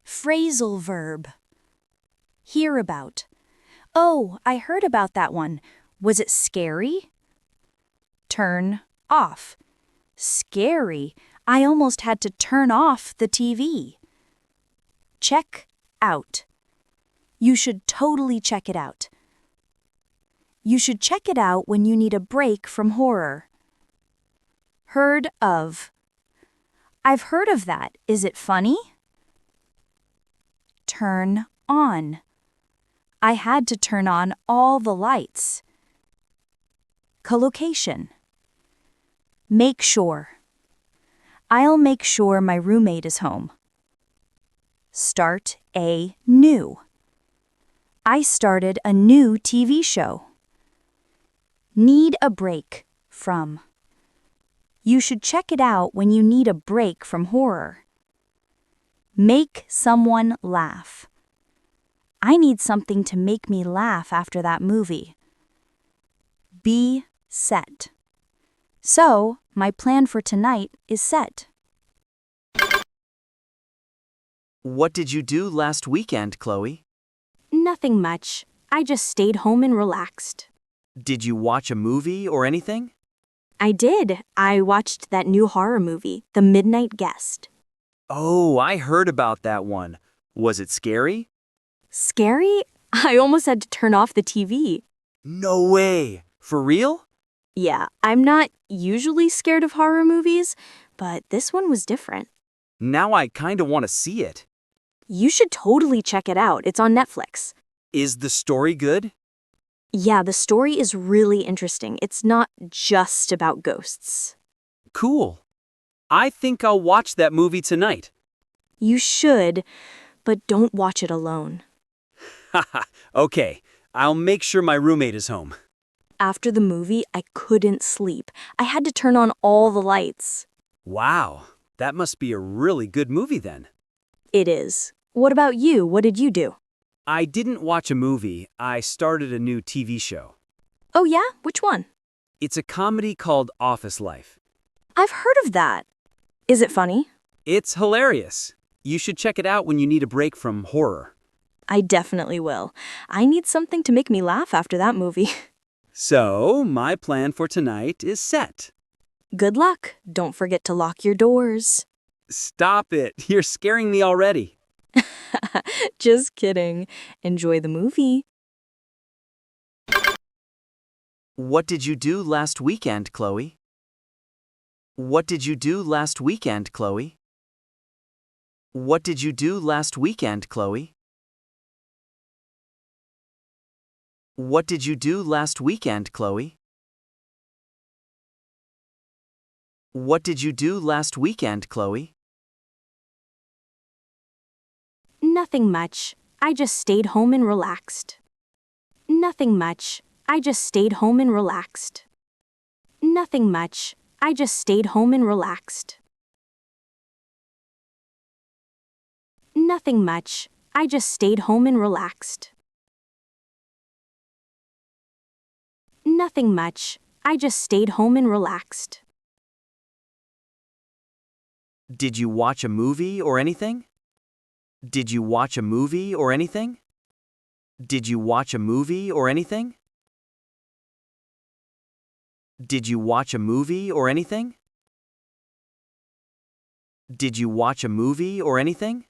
Phrasal verb. Hear about. Oh, I heard about that one. Was it scary? Turn off. Scary. I almost had to turn off the TV. Check out. You should totally check it out. You should check it out when you need a break from horror. Heard of. I've heard of that. Is it funny? Turn on. I had to turn on all the lights. Collocation. Make sure. I'll make sure my roommate is home. Start a new. I started a new TV show. Need a break from. You should check it out when you need a break from horror. Make someone laugh. I need something to make me laugh after that movie. Be set. So, my plan for tonight is set. What did you do last weekend, Chloe? Nothing much. I just stayed home and relaxed. Did you watch a movie or anything? I did. I watched that new horror movie, The Midnight Guest. Oh, I heard about that one. Was it scary? Scary? I almost had to turn off the TV. No way! For real? Yeah, I'm not usually scared of horror movies, but this one was different. Now I kinda want to see it. You should totally check it out. It's on Netflix. Is the story good? Yeah, the story is really interesting. It's not just about ghosts. Cool. I think I'll watch that movie tonight. You should, but don't watch it alone. Haha, okay. I'll make sure my roommate is home. After the movie, I couldn't sleep. I had to turn on all the lights. Wow, that must be a really good movie then. It is. What about you? What did you do? I didn't watch a movie. I started a new TV show. Oh yeah? Which one? It's a comedy called Office Life. I've heard of that. Is it funny? It's hilarious. You should check it out when you need a break from horror. I definitely will. I need something to make me laugh after that movie. So, my plan for tonight is set. Good luck. Don't forget to lock your doors. Stop it. You're scaring me already. Just kidding. Enjoy the movie. What did you do last weekend, Chloe? What did you do last weekend, Chloe? What did you do last weekend, Chloe? What did you do last weekend, Chloe? What did you do last weekend, Chloe? Nothing much. I just stayed home and relaxed. Nothing much. I just stayed home and relaxed. Nothing much. I just stayed home and relaxed. Nothing much. I just stayed home and relaxed. Nothing much. I just stayed home and relaxed. Did you watch a movie or anything? Did you watch a movie or anything? Did you watch a movie or anything? Did you watch a movie or anything? Did you watch a movie or anything?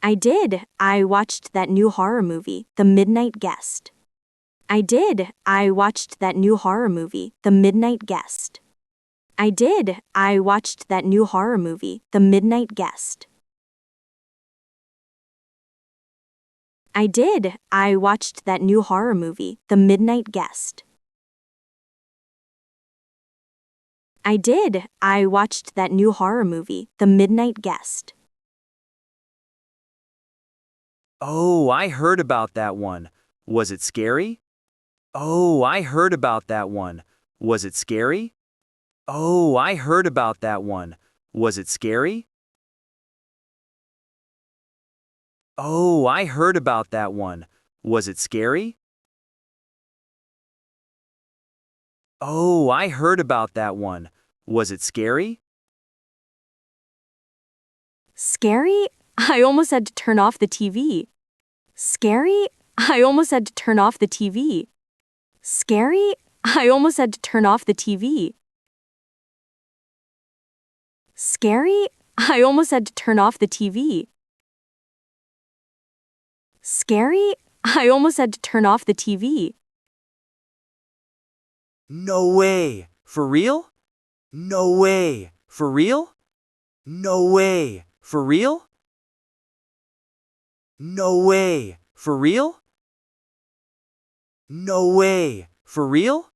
I did. I watched that new horror movie, The Midnight Guest. I did. I watched that new horror movie, The Midnight Guest. I did. I watched that new horror movie, The Midnight Guest. I did. I watched that new horror movie, The Midnight Guest. I did. I watched that new horror movie, The Midnight Guest. Oh, I heard about that one. Was it scary? Oh, I heard about that one. Was it scary? Oh, I heard about that one. Was it scary? Oh, I heard about that one. Was it scary? Oh, I heard about that one. Was it scary? Scary? I almost had to turn off the TV. Scary? I almost had to turn off the TV. Scary? I almost had to turn off the TV. Scary? I almost had to turn off the TV. Scary? I almost had to turn off the TV. No way. For real? No way. For real? No way. For real? No way. For real? No way. For real?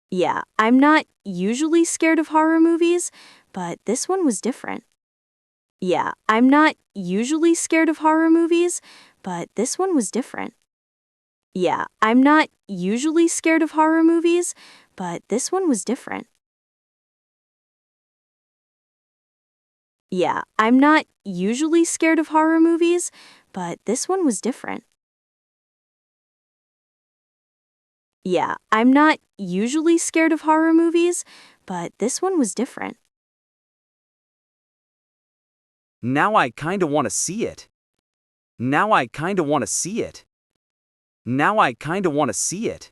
Yeah, I'm not usually scared of horror movies, but this one was different. Yeah, I'm not usually scared of horror movies, but this one was different. Yeah, I'm not usually scared of horror movies, but this one was different. Yeah, I'm not usually scared of horror movies, but this one was different. Yeah, I'm not usually scared of horror movies, but this one was different. Now I kinda wanna see it. Now I kinda wanna see it. Now I kinda wanna see it.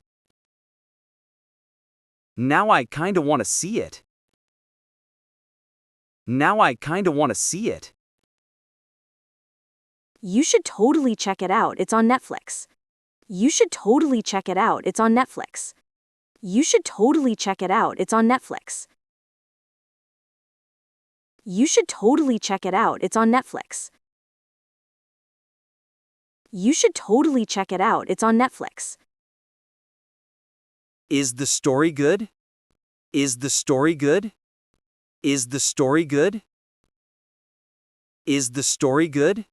Now I kinda wanna see it. Now I kinda wanna see it. You should totally check it out. It's on Netflix. You should totally check it out. It's on Netflix. You should totally check it out. It's on Netflix. You should totally check it out. It's on Netflix. You should totally check it out. It's on Netflix. Is the story good? Is the story good? Is the story good? Is the story good?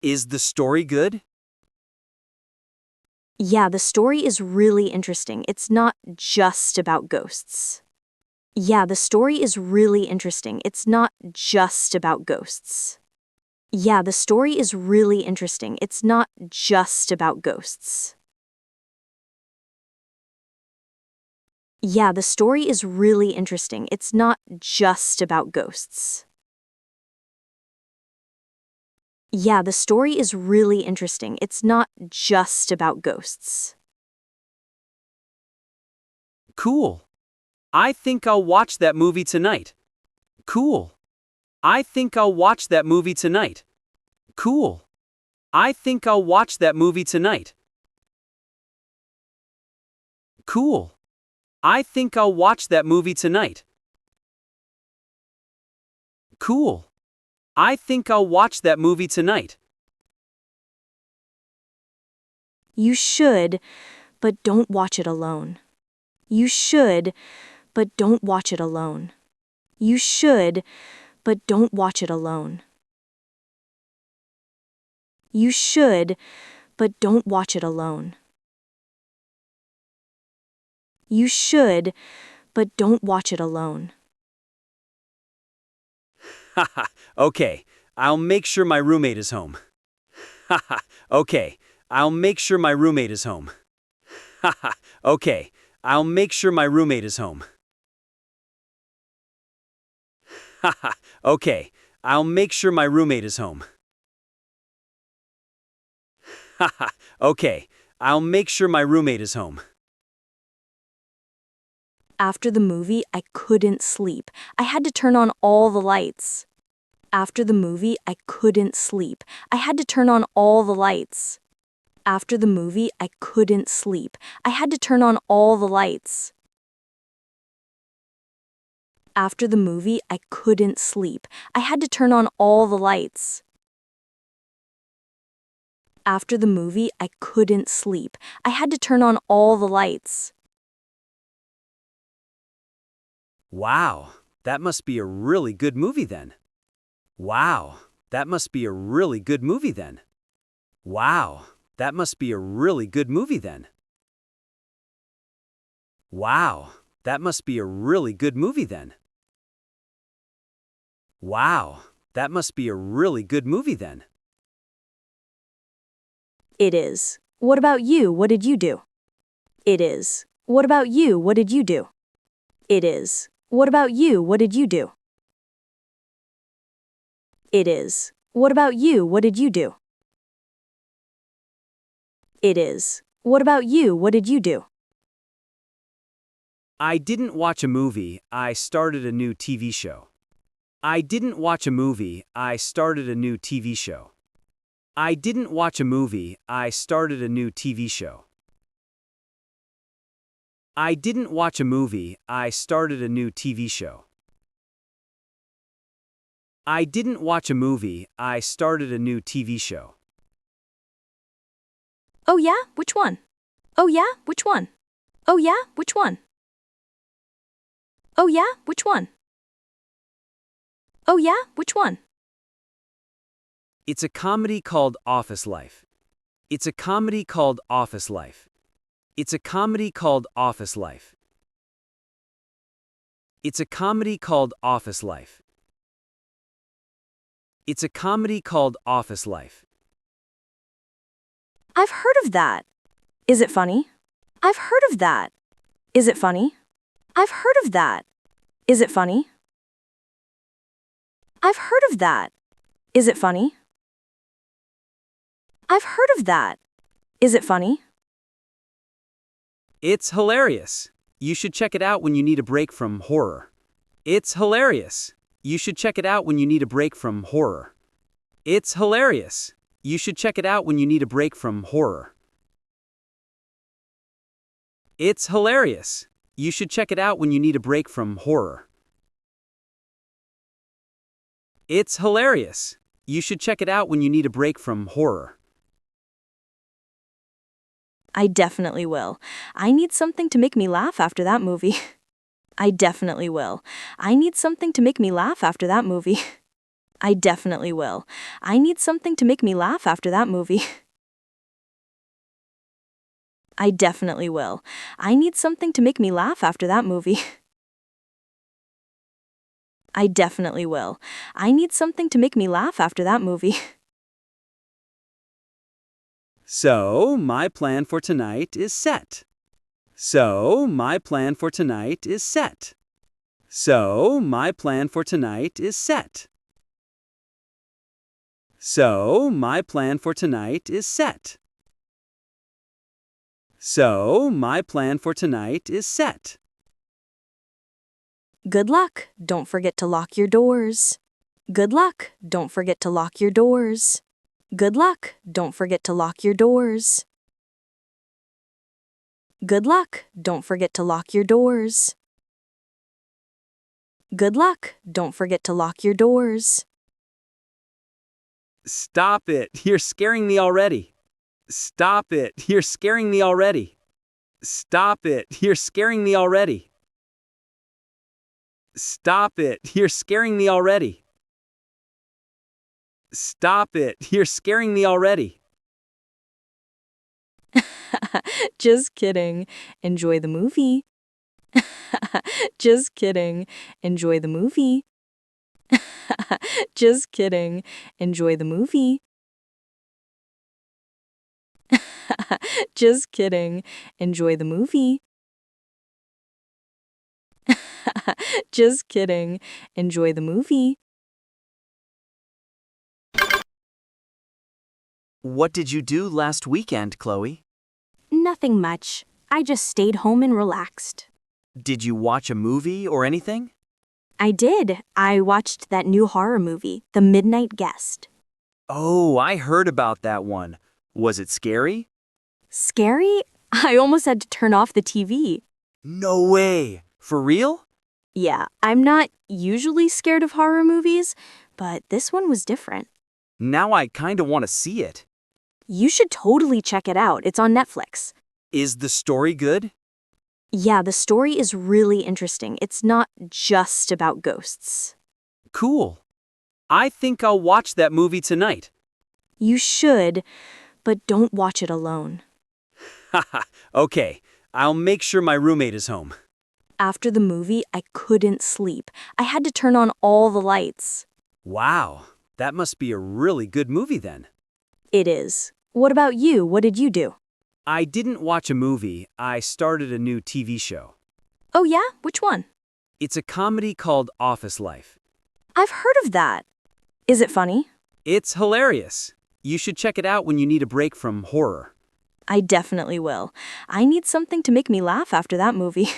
Is the story good? Yeah, the story is really interesting. It's not just about ghosts. Yeah, the story is really interesting. It's not just about ghosts. Yeah, the story is really interesting. It's not just about ghosts. Yeah, the story is really interesting. It's not just about ghosts. Yeah, the story is really interesting. It's not just about ghosts. Cool. I think I'll watch that movie tonight. Cool. I think I'll watch that movie tonight. Cool. I think I'll watch that movie tonight. Cool. I think I'll watch that movie tonight. Cool. I think I'll watch that movie tonight. You should, but don't watch it alone. You should, but don't watch it alone. You should, but don't watch it alone. You should, but don't watch it alone. You should, but don't watch it alone. Haha, okay. I'll make sure my roommate is home. Haha, okay. I'll make sure my roommate is home. Haha, okay. I'll make sure my roommate is home. Haha, okay. I'll make sure my roommate is home. Haha, okay. I'll make sure my roommate is home. After the movie, I couldn't sleep. I had to turn on all the lights. After the movie, I couldn't sleep. I had to turn on all the lights. After the movie, I couldn't sleep. I had to turn on all the lights. After the movie, I couldn't sleep. I had to turn on all the lights. After the movie, I couldn't sleep. I had to turn on all the lights. Wow, that must be a really good movie then. Wow, that must be a really good movie then. Wow, that must be a really good movie then. Wow, that must be a really good movie then. Wow, that must be a really good movie then. It is. What about you? What did you do? It is. What about you? What did you do? It is. What about you? What did you do? It is. What about you? What did you do? It is. What about you? What did you do? I didn't watch a movie, I started a new TV show. I didn't watch a movie, I started a new TV show. I didn't watch a movie, I started a new TV show. I didn't watch a movie, I started a new TV show. I didn't watch a movie, I started a new TV show. Oh yeah? Which one? Oh yeah? Which one? Oh yeah? Which one? Oh yeah? Which one? Oh yeah? Which one? It's a comedy called Office Life. It's a comedy called Office Life. It's a comedy called Office Life. It's a comedy called Office Life. It's a comedy called Office Life. I've heard of that. Is it funny? I've heard of that. Is it funny? I've heard of that. Is it funny? I've heard of that. Is it funny? I've heard of that. Is it funny? It's hilarious. You should check it out when you need a break from horror. It's hilarious. You should check it out when you need a break from horror. It's hilarious. You should check it out when you need a break from horror. It's hilarious. You should check it out when you need a break from horror. It's hilarious. You should check it out when you need a break from horror. I definitely will. I need something to make me laugh after that movie. I definitely will. I need something to make me laugh after that movie. I definitely will. I need something to make me laugh after that movie. I definitely will. I need something to make me laugh after that movie. I definitely will. I need something to make me laugh after that movie. So, my plan for tonight is set. So, my plan for tonight is set. So, my plan for tonight is set. So, my plan for tonight is set. So, my plan for tonight is set. Good luck. Don't forget to lock your doors. Good luck. Don't forget to lock your doors. Good luck. Don't forget to lock your doors. Good luck. Don't forget to lock your doors. Good luck. Don't forget to lock your doors. Stop it. You're scaring me already. Stop it. You're scaring me already. Stop it. You're scaring me already. Stop it. You're scaring me already. Stop it. You're scaring me already. Just kidding. Enjoy the movie. Just kidding. Enjoy the movie. Just kidding. Enjoy the movie. Just kidding. Enjoy the movie. Just kidding. Enjoy the movie. What did you do last weekend, Chloe? Nothing much. I just stayed home and relaxed. Did you watch a movie or anything? I did. I watched that new horror movie, The Midnight Guest. Oh, I heard about that one. Was it scary? Scary? I almost had to turn off the TV. No way. For real? Yeah, I'm not usually scared of horror movies, but this one was different. Now I kinda want to see it. You should totally check it out. It's on Netflix. Is the story good? Yeah, the story is really interesting. It's not just about ghosts. Cool. I think I'll watch that movie tonight. You should, but don't watch it alone. Haha, okay. I'll make sure my roommate is home. After the movie, I couldn't sleep. I had to turn on all the lights. Wow, that must be a really good movie then. It is. What about you? What did you do? I didn't watch a movie, I started a new TV show. Oh yeah? Which one? It's a comedy called Office Life. I've heard of that. Is it funny? It's hilarious. You should check it out when you need a break from horror. I definitely will. I need something to make me laugh after that movie.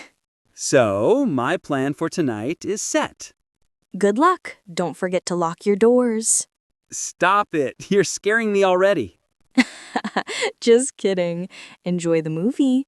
So, my plan for tonight is set. Good luck. Don't forget to lock your doors. Stop it. You're scaring me already. Just kidding. Enjoy the movie.